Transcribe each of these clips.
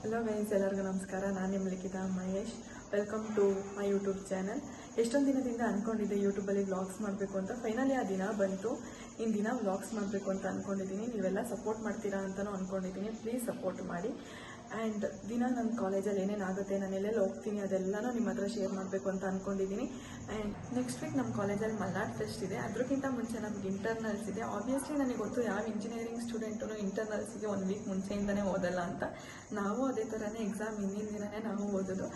Hello guys, ಎಲ್ಲರಿಗೂ ನಮಸ್ಕಾರ. ನಾನು ನಿಮ್ಮ Likhita Mahesh. Welcome to my YouTube channel. ಎಷ್ಟೊಂದು ದಿನದಿಂದ ಅಂದ್ಕೊಂಡಿದ್ದೆ ಯೂಟ್ಯೂಬಲ್ಲಿ ವ್ಲಾಗ್ಸ್ ಮಾಡಬೇಕು ಅಂತ. ಫೈನಲಿ ಆ ದಿನ ಬಂತು. ದಿನ ವ್ಲಾಗ್ಸ್ ಮಾಡಬೇಕು ಅಂತ ಅಂದ್ಕೊಂಡಿದ್ದೀನಿ. ನೀವೆಲ್ಲ ಸಪೋರ್ಟ್ ಮಾಡ್ತೀರಾ ಅಂತಲೂ ಅಂದ್ಕೊಂಡಿದ್ದೀನಿ. ಪ್ಲೀಸ್ ಸಪೋರ್ಟ್ ಮಾಡಿ. ಆ್ಯಂಡ್ ದಿನ ನನ್ನ ಕಾಲೇಜಲ್ಲಿ ಏನೇನಾಗುತ್ತೆ, ನಾನು ಎಲ್ಲೆಲ್ಲಿ ಹೋಗ್ತೀನಿ ಅದೆಲ್ಲನೂ ನಿಮ್ಮ ಹತ್ರ ಶೇರ್ ಮಾಡಬೇಕು ಅಂತ ಅಂದ್ಕೊಂಡಿದ್ದೀನಿ. ಆ್ಯಂಡ್ ನೆಕ್ಸ್ಟ್ ವೀಕ್ ನಮ್ಮ ಕಾಲೇಜಲ್ಲಿ ಮಲ್ನಾಡ್ ಫೆಸ್ಟ್ ಇದೆ. ಅದಕ್ಕಿಂತ ಮುಂಚೆ ನಮ್ಗೆ ಇಂಟರ್ನಲ್ಸ್ ಇದೆ. ಆಬ್ವಿಯಸ್ಲಿ ನನಗೆ ಗೊತ್ತು ಯಾವ ಇಂಜಿನಿಯರಿಂಗ್ ಸ್ಟೂಡೆಂಟು ಇಂಟರ್ನಲ್ಸಿಗೆ 1 ವೀಕ್ ಮುಂಚೆಯಿಂದನೇ ಓದಲ್ಲ ಅಂತ. ನಾವು ಅದೇ ಥರನೇ ಎಕ್ಸಾಮ್ ಹಿಂದಿನ ದಿನವೇ ನಾವು ಓದೋದು.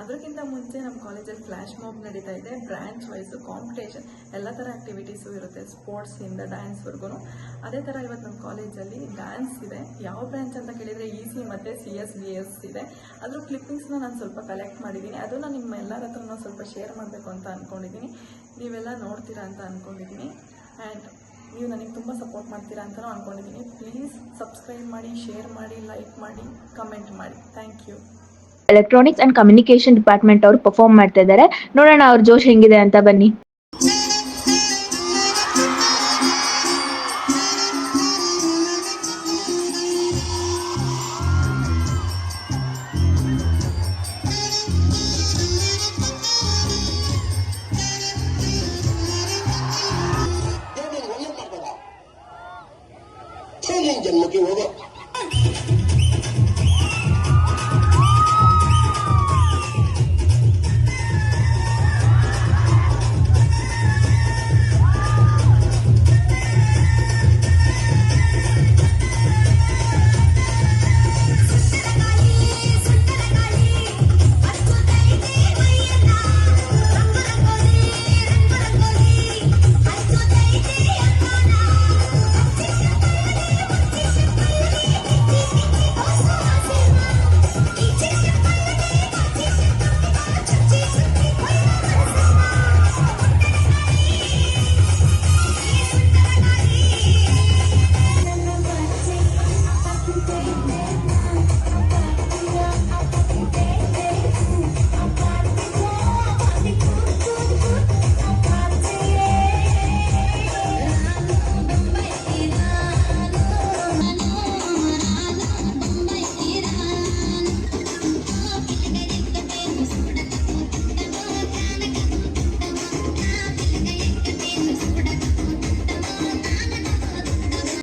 ಅದಕ್ಕಿಂತ ಮುಂಚೆ ನಮ್ಮ ಕಾಲೇಜಲ್ಲಿ ಫ್ಲ್ಯಾಶ್ ಮಾಬ್ ನಡೀತಾ ಇದೆ. ಬ್ರ್ಯಾಂಚ್ ವೈಸು ಕಾಂಪಿಟೇಷನ್ ಎಲ್ಲ ಥರ ಆ್ಯಕ್ಟಿವಿಟೀಸು ಇರುತ್ತೆ, ಸ್ಪೋರ್ಟ್ಸಿಂದ ಡ್ಯಾನ್ಸ್ವರೆಗೂ. ಅದೇ ಥರ ಇವತ್ತು ನಮ್ಮ ಕಾಲೇಜಲ್ಲಿ ಡ್ಯಾನ್ಸ್ ಇದೆ. ಯಾವ ಬ್ರ್ಯಾಂಚ್ ಅಂತ ಕೇಳಿದರೆ EC ಮತ್ತು CS ಇದೆ. ಅದ್ರ ಕ್ಲಿಪ್ಪಿಂಗ್ಸ್ನ ನಾನು ಸ್ವಲ್ಪ ಕಲೆಕ್ಟ್ ಮಾಡಿದ್ದೀನಿ. ಅದನ್ನು ನಿಮ್ಮ ಎಲ್ಲರ ಹತ್ರನೂ ಸ್ವಲ್ಪ ಶೇರ್ ಮಾಡಬೇಕು ಅಂತ ಅಂದ್ಕೊಂಡಿದ್ದೀನಿ. ನೀವೆಲ್ಲ ನೋಡ್ತೀರಾ ಅಂತ ಅಂದ್ಕೊಂಡಿದ್ದೀನಿ. ಆ್ಯಂಡ್ ನೀವು ನನಗೆ ತುಂಬ ಸಪೋರ್ಟ್ ಮಾಡ್ತೀರಾ ಅಂತಲೂ ಅಂದ್ಕೊಂಡಿದ್ದೀನಿ. ಪ್ಲೀಸ್ ಸಬ್ಸ್ಕ್ರೈಬ್ ಮಾಡಿ, ಶೇರ್ ಮಾಡಿ, ಲೈಕ್ ಮಾಡಿ, ಕಮೆಂಟ್ ಮಾಡಿ. Thank you. Electronics and communication department ಅವರು ಪರ್ಫಾರ್ಮ್ ಮಾಡ್ತಾ ಇದ್ದಾರೆ. ನೋಡೋಣ ಅವ್ರ ಜೋಶ್ ಹೆಂಗಿದೆ ಅಂತ, ಬನ್ನಿ. ಜನ್ಮಕ್ಕೆ ಹೋಗೋ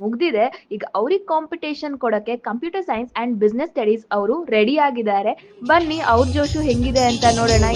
ಮುಗ್ದಿದೆ. ಈಗ ಅವ್ರಿಗೆ ಕಾಂಪಿಟೇಷನ್ ಕೊಡಕ್ಕೆ computer science and business studies ಅವರು ರೆಡಿ ಆಗಿದ್ದಾರೆ. ಬನ್ನಿ ಅವ್ರ ಜೋಶು ಹೆಂಗಿದೆ ಅಂತ ನೋಡೋಣ.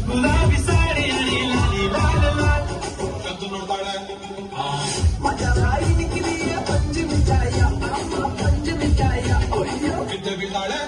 ಗುಲಾಬಿ ಸಾಡಿ ಕದ್ದು ನೋಡ್ತಾಳೆ ಪಂಚು ಮಿಠಾಯ ಪಂಚು ಮಿಠಾಯ ಬಿದ್ದ ಬೀಳ್ತಾಳೆ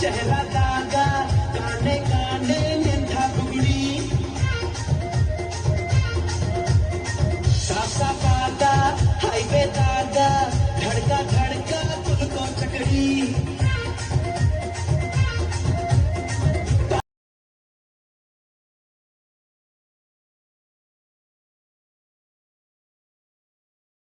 ಶಹಲಾದ